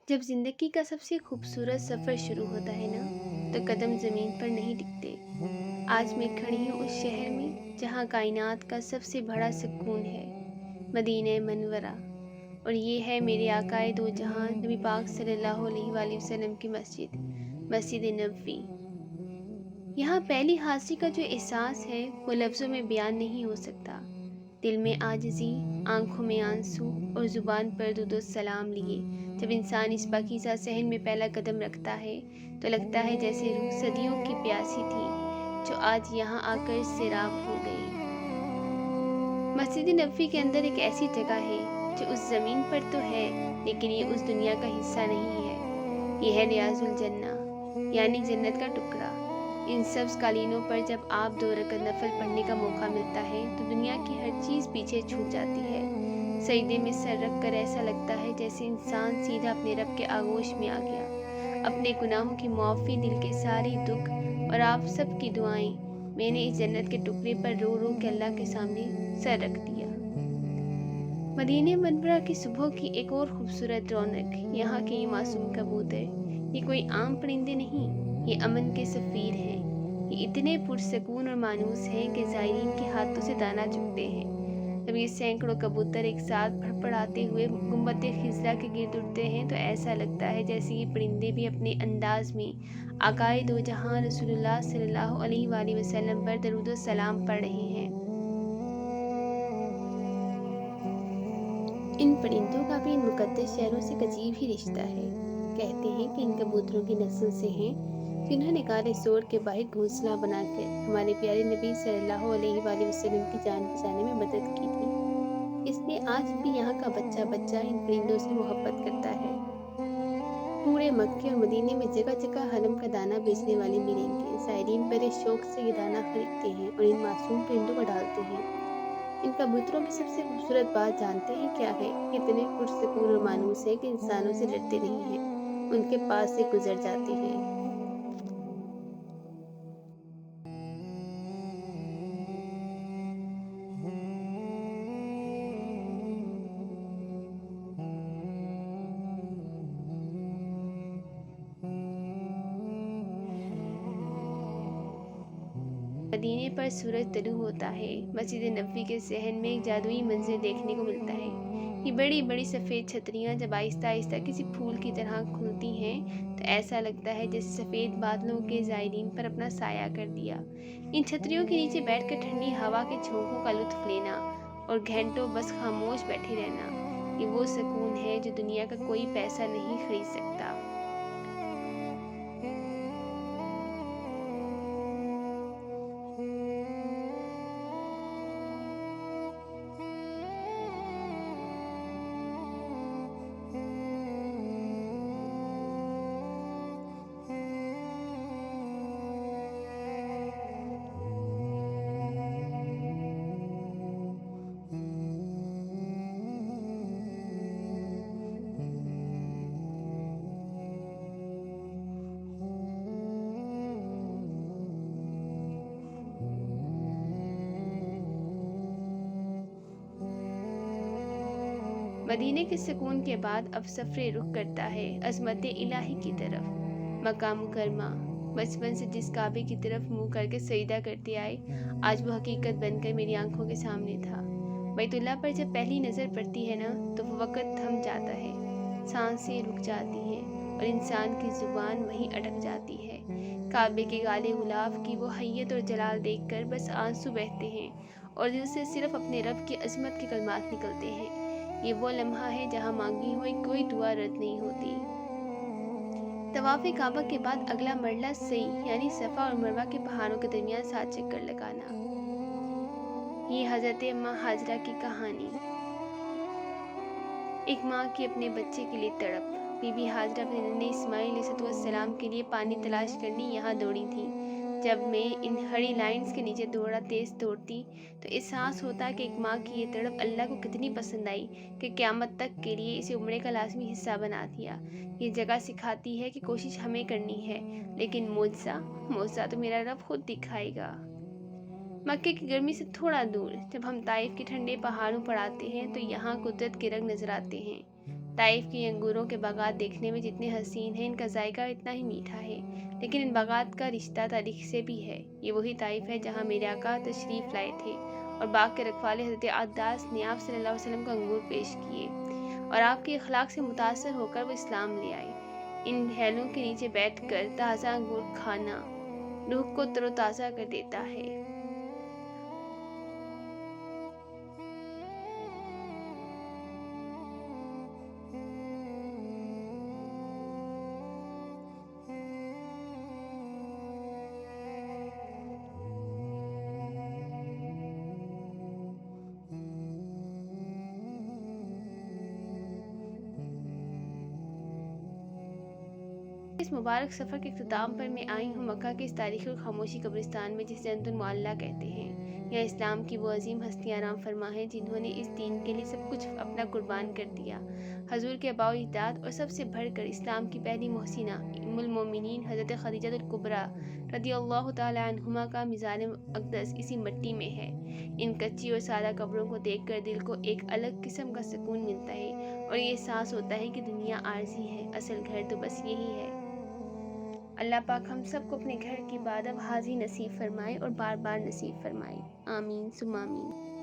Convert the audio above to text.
जब जिंदगी का सबसे खूबसूरत सफ़र शुरू होता है ना, तो कदम ज़मीन पर नहीं टिकते। आज मैं खड़ी हूँ उस शहर में जहाँ कायनात का सबसे बड़ा सुकून है, मदीना मनवरा। और ये है मेरे आकाए दो जहां नबी पाक सल्लल्लाहु अलैहि वसल्लम की मस्जिद, मस्जिद नबवी। यहाँ पहली हाजिरी का जो एहसास है वो लफ्ज़ों में बयान नहीं हो सकता। दिल में आजिज़ी, आँखों में आंसू और ज़ुबान पर दुरूद सलाम लिए जब इंसान इस पाकीज़ा सहन में पहला कदम रखता है, तो लगता है जैसे रूह सदियों की प्यासी थी, जो आज यहाँ आकर सैराब हो गई। मस्जिद नबवी के अंदर एक ऐसी जगह है जो उस ज़मीन पर तो है, लेकिन ये उस दुनिया का हिस्सा नहीं है। ये है रियाजुल जन्ना, यानी जन्नत का टुकड़ा। इन सब्ज़ कालीनों पर जब आप 2 रकत नफल पढ़ने का मौका मिलता है तो दुनिया की हर चीज़ पीछे छूट जाती है। सजदे में सर रख कर ऐसा लगता है जैसे इंसान सीधा अपने रब के आगोश में आ गया। अपने गुनाहों की मुआफ़ी, दिल के सारे दुख और आप सब की दुआएं मैंने इस जन्नत के टुकड़े पर रो रो के अल्लाह के सामने सर रख दिया। मदीने मनवरा की सुबह की एक और खूबसूरत रौनक, यहाँ के ये मासूम कबूतर। ये कोई आम परिंदे नहीं, ये अमन के सफ़ीर हैं। ये इतने पुरसकून और मानूस हैं कि ज़ायरीन के हाथों से दाना चुगते हैं। जब ये सैकड़ों कबूतर एक साथ फड़फड़ाते हुए गुंबद खिज़रा के गिर्द उड़ते हैं तो ऐसा लगता है जैसे ये परिंदे भी अपने अंदाज में आकाए दो जहां रसूलुल्लाह सल्लल्लाहु अलैहि वसल्लम पर दरूद व सलाम पढ़ रहे हैं। इन परिंदों का भी इन मुक़द्दस शहरों से एक अजीब ही रिश्ता है। कहते हैं कि इन कबूतरों की नस्ल से हैं जिन्होंने काले सोर के बाहर घोंसला बनाकर हमारे प्यारे नबी सल्लल्लाहु अलैहि वसल्लम की जान बचाने में मदद की थी। इसलिए आज भी यहाँ का बच्चा बच्चा इन परिंदों से मोहब्बत करता है। पूरे मक्के और मदीने में जगह जगह हरम का दाना बेचने वाले मिलेंगे। ज़ायरीन बड़े शौक से ये दाना खरीदते हैं और इन मासूम परिंदों को डालते हैं। इन कबूतरों की सबसे खूबसूरत बात जानते हैं क्या है? इतने पुरसकून और मानूस हैं कि इंसानों से डरते नहीं हैं, उनके पास से गुजर जाते हैं। मदीने पर सूरज तलू होता है। मस्जिद नबवी के सहन में एक जादुई मंजर देखने को मिलता है। ये बड़ी बड़ी सफ़ेद छतरियाँ जब आहिस्ता आहिस्ता किसी फूल की तरह खुलती हैं तो ऐसा लगता है जैसे सफ़ेद बादलों के ज़ायरीन पर अपना साया कर दिया। इन छतरियों के नीचे बैठकर ठंडी हवा के झोंकों का लुत्फ़ लेना और घंटों बस खामोश बैठे रहना, ये वो सुकून है जो दुनिया का कोई पैसा नहीं खरीद सकता। मदीने के सुकून के बाद अब सफ़र रुख करता है अज़मत इलाही की तरफ। मक्का मुकरमा, बचपन से जिस काबे की तरफ मुंह करके सजदा करते आए, आज वो हकीकत बनकर मेरी आंखों के सामने था। बैतुल्लाह पर जब पहली नज़र पड़ती है ना, तो वो वक़्त थम जाता है, सांसें रुक जाती हैं और इंसान की ज़ुबान वहीं अटक जाती है। काबे के काले गुलाब की वो हैयत और जलाल देखकर बस आंसू बहते हैं और दिल से सिर्फ अपने रब की अज़मत के कलमात निकलते हैं। ये वो लम्हा है जहाँ मांगी हुई कोई दुआ रद्द नहीं होती। तवाफ़े काबा के बाद अगला मरला सई, यानी सफ़ा और मरवा के पहाड़ों के दरमियान 7 चक्कर लगाना। ये हज़रत अम्मा हाजरा की कहानी। एक माँ की अपने बच्चे के लिए तड़प। बीबी हाजरा अपने नन्हे इस्माइल अलैहिस्सलाम के लिए पानी तलाश करने यहाँ दौड़ी थी। जब मैं इन हरी लाइंस के नीचे थोड़ा तेज़ दौड़ती तो एहसास होता कि एक माँ की ये तड़प अल्लाह को कितनी पसंद आई कि क़यामत तक के लिए इसे उम्र का लाज़मी हिस्सा बना दिया। ये जगह सिखाती है कि कोशिश हमें करनी है, लेकिन मौज़ा तो मेरा रब खुद दिखाएगा। मक्के की गर्मी से थोड़ा दूर जब हम ताइफ के ठंडे पहाड़ों पर आते हैं तो यहाँ कुदरत के रंग नजर आते हैं। طائف کی انگوروں کے باغات دیکھنے میں جتنے حسین ہیں، ان کا ذائقہ اتنا ہی میٹھا ہے، لیکن ان باغات کا رشتہ تاریخ سے بھی ہے۔ یہ وہی طائف ہے جہاں میرے آقا تشریف لائے تھے اور باغ کے رکھوالے حضرت عداس نے آپ صلی اللہ علیہ وسلم کو انگور پیش کیے اور آپ کے اخلاق سے متاثر ہو کر وہ اسلام لے آئے۔ ان ڈھیلوں کے نیچے بیٹھ کر تازہ انگور کھانا روح کو تر و تازہ کر دیتا ہے۔ اس مبارک سفر کے اختتام پر میں آئی ہوں مکہ کے اس تاریخی اور خاموشی قبرستان میں، جسے جنت المعلیٰ کہتے ہیں۔ یہاں اسلام کی وہ عظیم ہستیاں آرام فرما ہیں جنہوں نے اس دین کے لیے سب کچھ اپنا قربان کر دیا۔ حضور کے آباء و اجداد اور سب سے بڑھ کر اسلام کی پہلی محسنہ ام المومنین حضرت خدیجہ الکبریٰ رضی اللہ تعالی عنہما کا مزار اقدس اسی مٹی میں ہے۔ ان کچی اور سادہ قبروں کو دیکھ کر دل کو ایک الگ قسم کا سکون ملتا ہے اور یہ احساس ہوتا ہے کہ دنیا عارضی ہے، اصل گھر تو بس یہی ہے۔ اللہ پاک ہم سب کو اپنے گھر کی باداب حاضری نصیب فرمائے اور بار بار نصیب فرمائے، آمین ثم آمین۔